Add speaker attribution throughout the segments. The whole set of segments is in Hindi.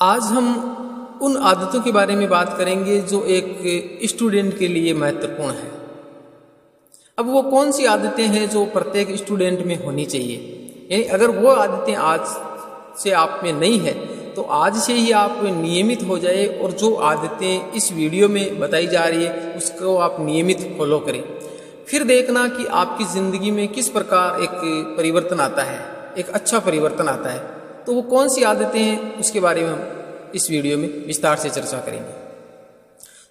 Speaker 1: आज हम उन आदतों के बारे में बात करेंगे जो एक स्टूडेंट के लिए महत्वपूर्ण है। अब वो कौन सी आदतें हैं जो प्रत्येक स्टूडेंट में होनी चाहिए, यानी अगर वो आदतें आज से आप में नहीं है तो आज से ही आप नियमित हो जाए और जो आदतें इस वीडियो में बताई जा रही है उसको आप नियमित फॉलो करें। फिर देखना कि आपकी ज़िंदगी में किस प्रकार एक परिवर्तन आता है, एक अच्छा परिवर्तन आता है। तो वो कौन सी आदतें हैं उसके बारे में हम इस वीडियो में विस्तार से चर्चा करेंगे।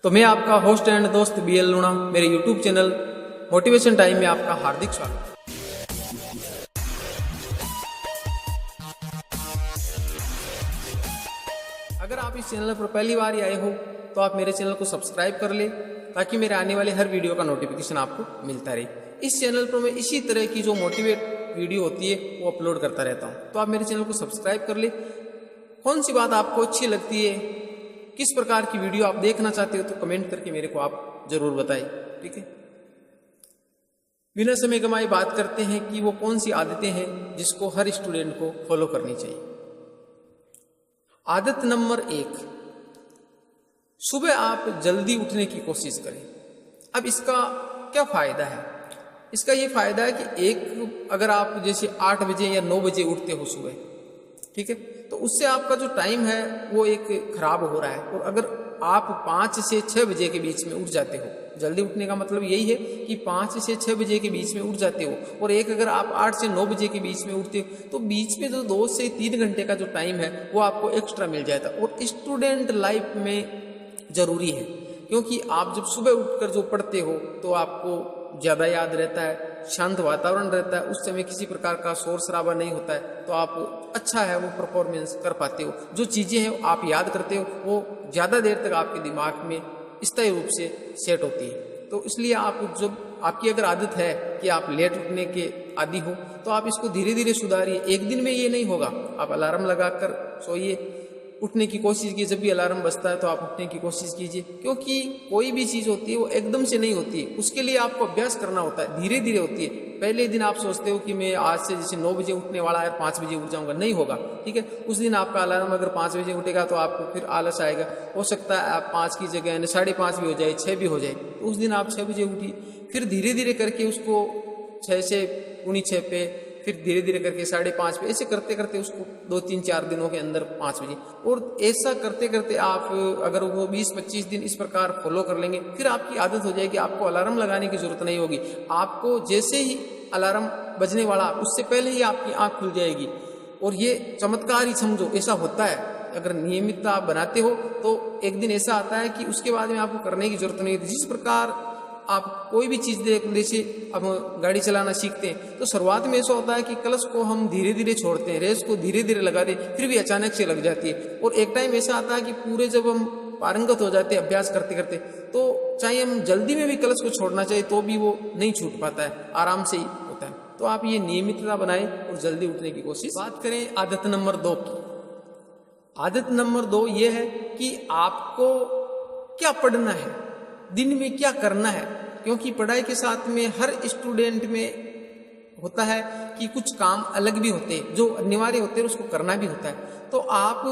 Speaker 1: तो मैं आपका होस्ट एंड दोस्त BL लूणा, मेरे यूट्यूब चैनल मोटिवेशन टाइम में आपका हार्दिक स्वागत। अगर आप इस चैनल पर पहली बार ही आए हो तो आप मेरे चैनल को सब्सक्राइब कर ले ताकि मेरे आने वाले हर वीडियो का नोटिफिकेशन आपको मिलता रहे। इस चैनल पर मैं इसी तरह की जो मोटिवेट वीडियो होती है वो अपलोड करता रहता हूँ, तो आप मेरे चैनल को सब्सक्राइब कर ले। कौन सी बात आपको अच्छी लगती है, किस प्रकार की वीडियो आप देखना चाहते हो तो कमेंट करके मेरे को आप जरूर बताएं, ठीक है। बिना समय गंवाए बात करते हैं कि वो कौन सी आदतें हैं जिसको हर स्टूडेंट को फॉलो करनी चाहिए। आदत नंबर 1, सुबह आप जल्दी उठने की कोशिश करें। अब इसका क्या फायदा है? इसका ये फायदा है कि अगर आप जैसे 8 बजे या 9 बजे उठते हो सुबह, ठीक है, तो उससे आपका जो टाइम है वो एक खराब हो रहा है। और अगर आप 5 से 6 बजे के बीच में उठ जाते हो, जल्दी उठने का मतलब यही है कि 5 से 6 बजे के बीच में उठ जाते हो, और अगर आप 8 से 9 बजे के बीच में उठते हो तो बीच में जो 2 से 3 घंटे का जो टाइम है वो आपको एक्स्ट्रा मिल जाता है। और स्टूडेंट लाइफ में जरूरी है, क्योंकि आप जब सुबह उठकर जो पढ़ते हो तो आपको ज़्यादा याद रहता है, शांत वातावरण रहता है, उस समय किसी प्रकार का शोर शराबा नहीं होता है, तो आप अच्छा है वो परफॉर्मेंस कर पाते हो। जो चीज़ें हैं आप याद करते हो वो ज़्यादा देर तक आपके दिमाग में स्थायी रूप से सेट होती है। तो इसलिए आप जब आपकी अगर आदत है कि आप लेट उठने के आदी हो तो आप इसको धीरे धीरे सुधारिए। एक दिन में ये नहीं होगा। आप अलार्म लगाकर सोइए, उठने की कोशिश कीजिए। जब भी अलार्म बजता है तो आप उठने की कोशिश कीजिए, क्योंकि कोई भी चीज़ होती है वो एकदम से नहीं होती है, उसके लिए आपको अभ्यास करना होता है, धीरे धीरे होती है। पहले दिन आप सोचते हो कि मैं आज से जैसे 9 बजे उठने वाला है, 5 बजे उठ जाऊंगा, नहीं होगा, ठीक है। उस दिन आपका अलार्म अगर 5 बजे उठेगा तो आपको फिर आलस आएगा। हो सकता है आप 5 की जगह 5:30 भी हो जाए, 6 भी हो जाए, तो उस दिन आप 6 बजे उठिए। फिर धीरे धीरे करके उसको 6 से 6:45 पे, फिर धीरे धीरे करके 5:30 पे, ऐसे करते करते उसको 2-3-4 दिनों के अंदर 5 बजे। और ऐसा करते करते आप अगर वो 20-25 दिन इस प्रकार फॉलो कर लेंगे, फिर आपकी आदत हो जाएगी। आपको अलार्म लगाने की जरूरत नहीं होगी। आपको जैसे ही अलार्म बजने वाला उससे पहले ही आपकी आंख खुल जाएगी। और ये चमत्कार ही समझो, ऐसा होता है। अगर नियमितता आप बनाते हो तो एक दिन ऐसा आता है कि उसके बाद में आपको करने की जरूरत नहीं होती। जिस प्रकार आप कोई भी चीज़ देख, जैसे अब गाड़ी चलाना सीखते हैं तो शुरुआत में ऐसा होता है कि क्लच को हम धीरे धीरे छोड़ते हैं, रेस को धीरे धीरे लगाते हैं, फिर भी अचानक से लग जाती है। और एक टाइम ऐसा आता है कि पूरे जब हम पारंगत हो जाते हैं अभ्यास करते करते, तो चाहे हम जल्दी में भी क्लच को छोड़ना चाहिए तो भी वो नहीं छूट पाता है, आराम से ही होता है। तो आप ये नियमितता बनाएं और जल्दी उठने की कोशिश। बात करें आदत नंबर 2 की। आदत नंबर 2 ये है कि आपको क्या पढ़ना है, दिन में क्या करना है। क्योंकि पढ़ाई के साथ में हर स्टूडेंट में होता है कि कुछ काम अलग भी होते हैं जो अनिवार्य होते हैं, उसको करना भी होता है। तो आप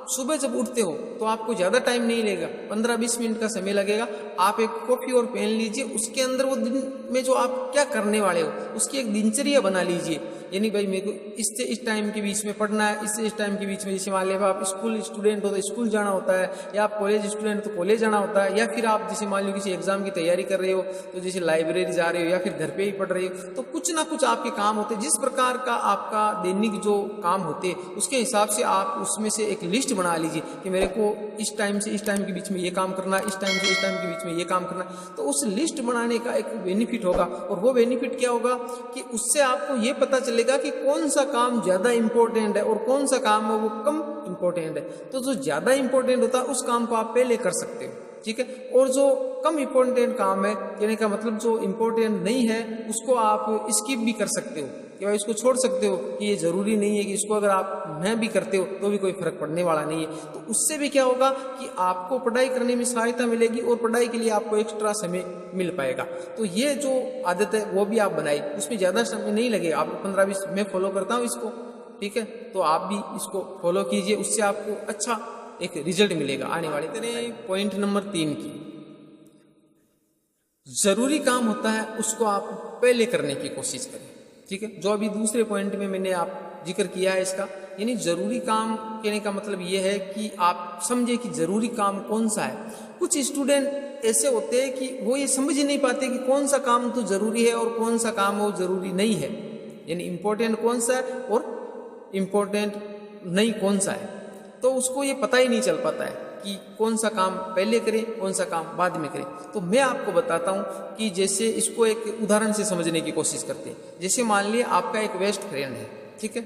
Speaker 1: सुबह जब उठते हो तो आपको ज़्यादा टाइम नहीं लगेगा, 15-20 मिनट का समय लगेगा। आप एक कॉफ़ी और पेन लीजिए, उसके अंदर वो दिन में जो आप क्या करने वाले हो उसकी एक दिनचर्या बना लीजिए। यानी भाई मेरे को इससे इस टाइम के बीच में पढ़ना है, इससे इस टाइम के बीच में, जैसे मान लीजिए आप स्कूल स्टूडेंट हो तो स्कूल जाना होता है, या आप कॉलेज स्टूडेंट तो कॉलेज जाना होता है, या फिर आप जैसे मान लो किसी एग्जाम की तैयारी कर रहे हो तो जैसे लाइब्रेरी जा रहे हो या फिर घर पे ही पढ़ रहे हो, तो कुछ ना कुछ आपके काम होते हैं। जिस प्रकार का आपका दैनिक जो काम होते हैं उसके हिसाब से आप उसमें से एक लिस्ट बना लीजिए कि मेरे को इस टाइम से इस टाइम के बीच में ये काम करना, इस टाइम से इस टाइम के बीच में ये काम करना। तो उस लिस्ट बनाने का एक बेनिफिट होगा, और वो बेनिफिट क्या होगा कि उससे आपको ये पता चलेगा कि कौन सा काम ज़्यादा इंपॉर्टेंट है और कौन सा काम है वो कम इंपॉर्टेंट है। तो जो ज़्यादा इंपॉर्टेंट होता है उस काम को आप पहले कर सकते हो, ठीक है। और जो कम इम्पोर्टेंट काम है, यानी का मतलब जो इम्पोर्टेंट नहीं है, उसको आप स्किप भी कर सकते हो, कि भाई इसको छोड़ सकते हो कि ये ज़रूरी नहीं है, कि इसको अगर आप न भी करते हो तो भी कोई फर्क पड़ने वाला नहीं है। तो उससे भी क्या होगा कि आपको पढ़ाई करने में सहायता मिलेगी और पढ़ाई के लिए आपको एक्स्ट्रा समय मिल पाएगा। तो ये जो आदत है वो भी आप बनाए, उसमें ज़्यादा समय नहीं लगेगा। आपको 15-20 मैं फॉलो करता हूँ इसको, ठीक है, तो आप भी इसको फॉलो कीजिए। उससे आपको अच्छा एक रिजल्ट मिलेगा आने वाले। पॉइंट नंबर 3 की, जरूरी काम होता है उसको आप पहले करने की कोशिश करें। ठीक है, जो अभी दूसरे पॉइंट में मैंने आप जिक्र किया है इसका, यानी जरूरी काम कहने का मतलब ये है कि आप समझे कि जरूरी काम कौन सा है। कुछ स्टूडेंट ऐसे होते हैं कि वो ये समझ ही नहीं पाते कि कौन सा काम तो जरूरी है और कौन सा काम वो जरूरी नहीं है, यानी इम्पोर्टेंट कौन सा है और इम्पोर्टेंट नहीं कौन सा है। तो उसको ये पता ही नहीं चल पाता है कि कौन सा काम पहले करें, कौन सा काम बाद में करें। तो मैं आपको बताता हूं कि जैसे इसको एक उदाहरण से समझने की कोशिश करते हैं। जैसे मान लिया आपका एक बेस्ट फ्रेंड है, ठीक है,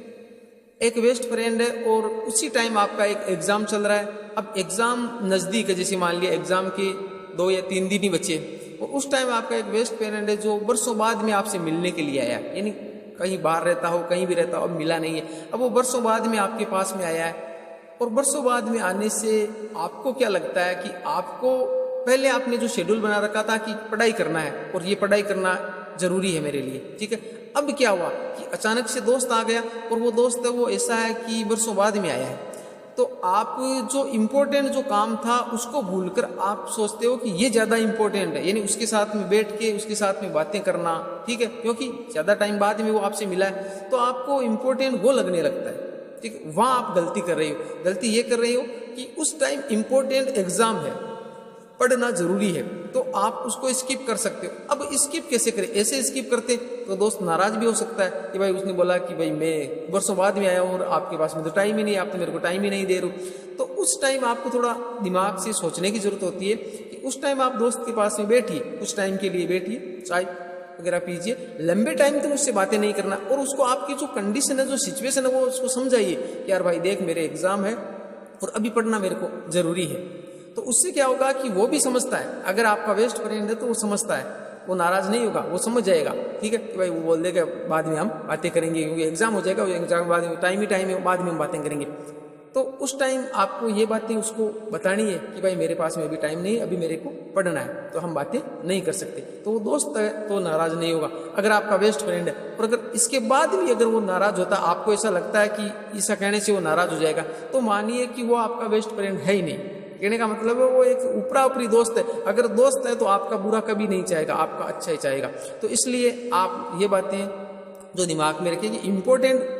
Speaker 1: एक बेस्ट फ्रेंड है और उसी टाइम आपका एक एग्जाम चल रहा है। अब एग्जाम नजदीक है, जैसे मान लिया एग्जाम के 2 या 3 दिन ही बचे, और उस टाइम आपका एक बेस्ट फ्रेंड है जो वर्षों बाद में आपसे मिलने के लिए आया, यानी कहीं बाहर रहता हो, कहीं भी रहता हो, अब मिला नहीं है। अब वो वर्षों बाद में आपके पास में आया है, और वर्षों बाद में आने से आपको क्या लगता है कि आपको पहले आपने जो शेड्यूल बना रखा था कि पढ़ाई करना है और ये पढ़ाई करना जरूरी है मेरे लिए, ठीक है। अब क्या हुआ कि अचानक से दोस्त आ गया, और वो दोस्त है वो ऐसा है कि वर्षों बाद में आया है। तो आप जो इम्पोर्टेंट जो काम था उसको भूलकर आप सोचते हो कि ये ज्यादा इम्पोर्टेंट है, यानी उसके साथ में बैठ के उसके साथ में बातें करना, ठीक है, क्योंकि ज्यादा टाइम बाद में वो आपसे मिला है तो आपको इम्पोर्टेंट वो लगने लगता है, ठीक है। वहां आप गलती कर रही हो। गलती ये कर रही हो कि उस टाइम इम्पोर्टेंट एग्जाम है, पढ़ना जरूरी है, तो आप उसको स्किप कर सकते हो। अब स्किप कैसे करें? ऐसे स्किप करते तो दोस्त नाराज भी हो सकता है कि भाई उसने बोला कि भाई मैं वर्षों बाद में आया हूं और आपके पास में तो टाइम ही नहीं, आप तो मेरे को टाइम ही नहीं दे रहे। तो उस टाइम आपको थोड़ा दिमाग से सोचने की जरूरत होती है कि उस टाइम आप दोस्त के पास में बैठिए, कुछ टाइम के लिए बैठिए, चाय वगैरह पीजिए, लंबे टाइम तक उससे बातें नहीं करना, और उसको आपकी जो कंडीशन है, जो सिचुएशन है, वो उसको समझाइए कि यार भाई देख मेरे एग्जाम है और अभी पढ़ना मेरे को जरूरी है। तो उससे क्या होगा कि वो भी समझता है, अगर आपका बेस्ट फ्रेंड है तो वो समझता है, वो नाराज नहीं होगा, वो समझ जाएगा, ठीक है, कि भाई वो बोल देगा बाद में हम बातें करेंगे क्योंकि एग्जाम हो जाएगा, एग्जाम बाद में टाइम है, बाद में हम बातें करेंगे। तो उस टाइम आपको ये बातें उसको बतानी है कि भाई मेरे पास में अभी टाइम नहीं है, अभी मेरे को पढ़ना है, तो हम बातें नहीं कर सकते। तो वो दोस्त है तो नाराज नहीं होगा अगर आपका बेस्ट फ्रेंड है। और अगर इसके बाद भी अगर वो नाराज होता, आपको ऐसा लगता है कि ऐसा कहने से वो नाराज हो जाएगा, तो मानिए कि वो आपका बेस्ट फ्रेंड है ही नहीं। कहने का मतलब है वो एक ऊपरा ऊपरी दोस्त है। अगर दोस्त है तो आपका बुरा कभी नहीं चाहेगा, आपका अच्छा ही चाहेगा। तो इसलिए आप ये बातें जो दिमाग में रखिए कि इम्पोर्टेंट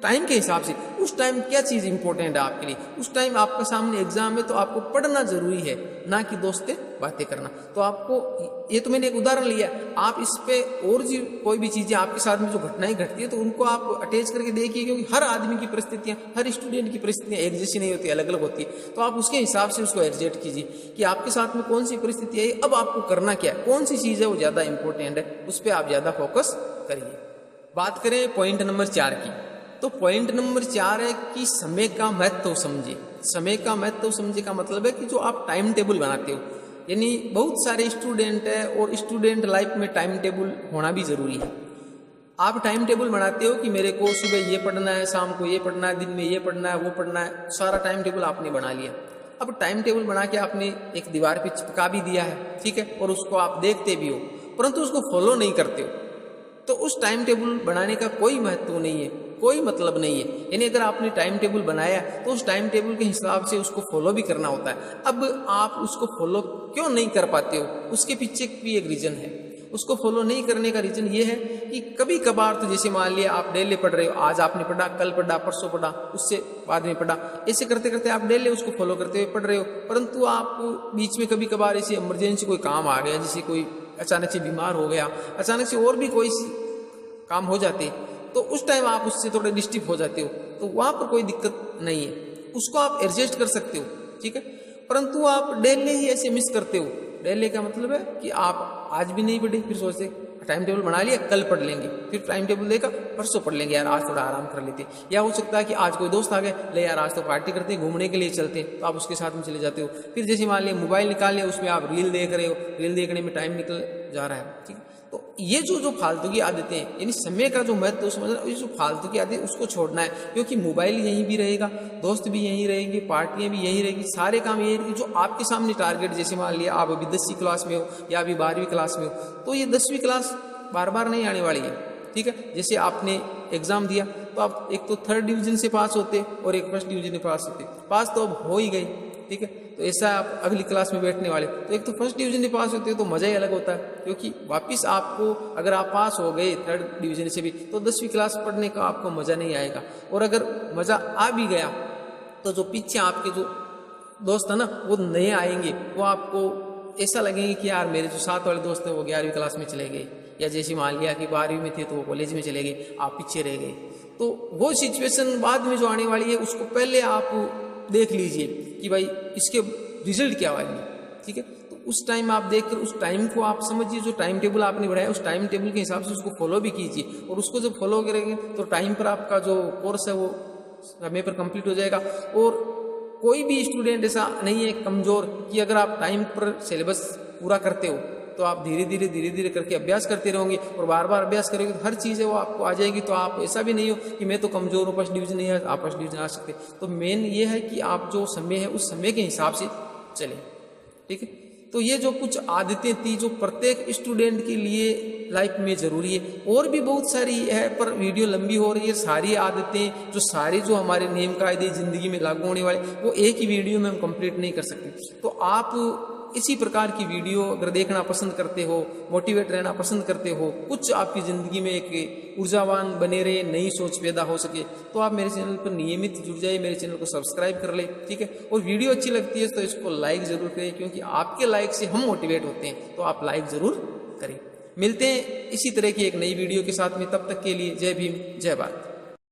Speaker 1: टाइम के हिसाब से उस टाइम क्या चीज इंपॉर्टेंट है आपके लिए। उस टाइम आपका सामने एग्जाम है तो आपको पढ़ना जरूरी है, ना कि दोस्तें बातें करना। तो आपको ये तो मैंने एक उदाहरण लिया, आप इस पे और जी कोई भी चीजें आपके साथ में जो घटनाएं घटती है तो उनको आप अटैच करके देखिए, क्योंकि हर आदमी की परिस्थितियां, हर स्टूडेंट की परिस्थितियां एक जैसी नहीं होती, अलग अलग होती है। तो आप उसके हिसाब से उसको एडजस्ट कीजिए कि आपके साथ में कौन सी परिस्थिति है, अब आपको करना क्या है, कौन सी चीज है वो ज्यादा इंपॉर्टेंट है, उस पर आप ज्यादा फोकस करिए। बात करें पॉइंट नंबर 4 की, तो पॉइंट नंबर 4 है कि समय का महत्व समझिए। समय का महत्व समझे का मतलब है कि जो आप टाइम टेबल बनाते हो, यानी बहुत सारे स्टूडेंट है और स्टूडेंट लाइफ में टाइम टेबल होना भी जरूरी है। आप टाइम टेबल बनाते हो कि मेरे को सुबह ये पढ़ना है, शाम को ये पढ़ना है, दिन में ये पढ़ना है, वो पढ़ना है, सारा टाइम टेबल आपने बना लिया। अब टाइम टेबल बना के आपने एक दीवार पे चिपका भी दिया है, ठीक है, और उसको आप देखते भी हो, परंतु उसको फॉलो नहीं करते हो, तो उस टाइम टेबल बनाने का कोई महत्व नहीं है, कोई मतलब नहीं है। यानी अगर आपने टाइम टेबल बनाया तो उस टाइम टेबल के हिसाब से उसको फॉलो भी करना होता है। अब आप उसको फॉलो क्यों नहीं कर पाते हो, उसके पीछे भी एक रीजन है। उसको फॉलो नहीं करने का रीजन ये है कि कभी कभार तो जैसे मान लिया आप डेली पढ़ रहे हो, आज आपने पढ़ा, कल पढ़ा, परसों पढ़ा, उससे बाद में पढ़ा, ऐसे करते करते आप डेली उसको फॉलो करते हुए पढ़ रहे हो, परंतु आप बीच में कभी कभार ऐसी इमरजेंसी कोई काम आ गया, जैसे कोई अचानक से बीमार हो गया, अचानक से और भी कोई काम हो जाते, तो उस टाइम आप उससे थोड़े डिस्टर्ब हो जाते हो, तो वहां पर कोई दिक्कत नहीं है, उसको आप एडजस्ट कर सकते हो, ठीक है। परंतु आप डेली ही ऐसे मिस करते हो। डेली का मतलब है कि आप आज भी नहीं पढ़े, फिर सोचते टाइम टेबल बना लिया, कल पढ़ लेंगे, फिर टाइम टेबल देखा, परसों पढ़ लेंगे, यार आज थोड़ा आराम कर लेते। या हो सकता है कि आज कोई दोस्त आ गए, ले यार आज तो पार्टी करते हैं, घूमने के लिए चलते हैं, तो आप उसके साथ में चले जाते हो। फिर जैसे मान लिया मोबाइल निकाल लिया, उसमें आप रील देख रहे हो, रील देखने में टाइम निकल जा रहा है, ठीक है। तो ये जो फालतू की आदतें हैं, यानी समय का जो महत्व समझना, ये जो फालतू की आदतें उसको छोड़ना है, क्योंकि मोबाइल यहीं भी रहेगा, दोस्त भी यहीं रहेंगे, पार्टियां भी यहीं रहेगी, सारे काम यही रहेंगे। जो आपके सामने टारगेट, जैसे मान लिया आप अभी 10वीं क्लास में हो या अभी 12वीं क्लास में हो, तो ये 10वीं क्लास बार बार नहीं आने वाली है, ठीक है। जैसे आपने एग्जाम दिया तो आप एक तो थर्ड डिवीजन से पास होते और एक फर्स्ट डिवीजन से पास होते। पास तो अब हो ही गए, ठीक है। तो ऐसा आप अगली क्लास में बैठने वाले, तो एक तो फर्स्ट डिवीजन से पास होते हो तो मज़ा ही अलग होता है, क्योंकि वापस आपको अगर आप पास हो गए थर्ड डिवीजन से भी तो 10वीं क्लास पढ़ने का आपको मज़ा नहीं आएगा। और अगर मज़ा आ भी गया तो जो पीछे आपके जो दोस्त है ना वो नए आएंगे, वो आपको ऐसा लगेंगे कि यार मेरे जो साथ वाले दोस्त हैं वो 11वीं क्लास में चले गए, या जैसे मान लिया कि 12वीं में थे तो वो कॉलेज में चले गए, आप पीछे रह गए। तो वो सिचुएशन बाद में जो आने वाली है उसको पहले आप देख लीजिए कि भाई इसके रिजल्ट क्या वाली है, ठीक है। तो उस टाइम आप देखकर उस टाइम को आप समझिए, जो टाइम टेबल आपने बढ़ाया उस टाइम टेबल के हिसाब से उसको फॉलो भी कीजिए, और उसको जब फॉलो करेंगे तो टाइम पर आपका जो कोर्स है वो समय पर कंप्लीट हो जाएगा। और कोई भी स्टूडेंट ऐसा नहीं है कमज़ोर कि अगर आप टाइम पर सिलेबस पूरा करते हो तो आप धीरे धीरे करके अभ्यास करते रहोगे और बार बार अभ्यास करोगे तो हर चीज़ है वो आपको आ जाएगी। तो आप ऐसा भी नहीं हो कि मैं तो कमज़ोर हूँ, फर्स्ट डिवीजन नहीं है, आप फर्स्ट डिवीजन आ सकते। तो मेन ये है कि आप जो समय है उस समय के हिसाब से चलें, ठीक है। तो ये जो कुछ आदतें थी जो प्रत्येक स्टूडेंट के लिए लाइफ में ज़रूरी है, और भी बहुत सारी है पर वीडियो लंबी हो रही है। सारी आदतें जो सारी जो हमारे नियम कायदे ज़िंदगी में लागू होने वाले वो एक ही वीडियो में हम कंप्लीट नहीं कर सकते। तो आप इसी प्रकार की वीडियो अगर देखना पसंद करते हो, मोटिवेट रहना पसंद करते हो, कुछ आपकी ज़िंदगी में एक ऊर्जावान बने रहे, नई सोच पैदा हो सके, तो आप मेरे चैनल पर नियमित जुड़ जाइए, मेरे चैनल को सब्सक्राइब कर ले, ठीक है। और वीडियो अच्छी लगती है तो इसको लाइक ज़रूर करें, क्योंकि आपके लाइक से हम मोटिवेट होते हैं। तो आप लाइक ज़रूर करें। मिलते हैं इसी तरह की एक नई वीडियो के साथ में, तब तक के लिए जय भीम, जय भारत।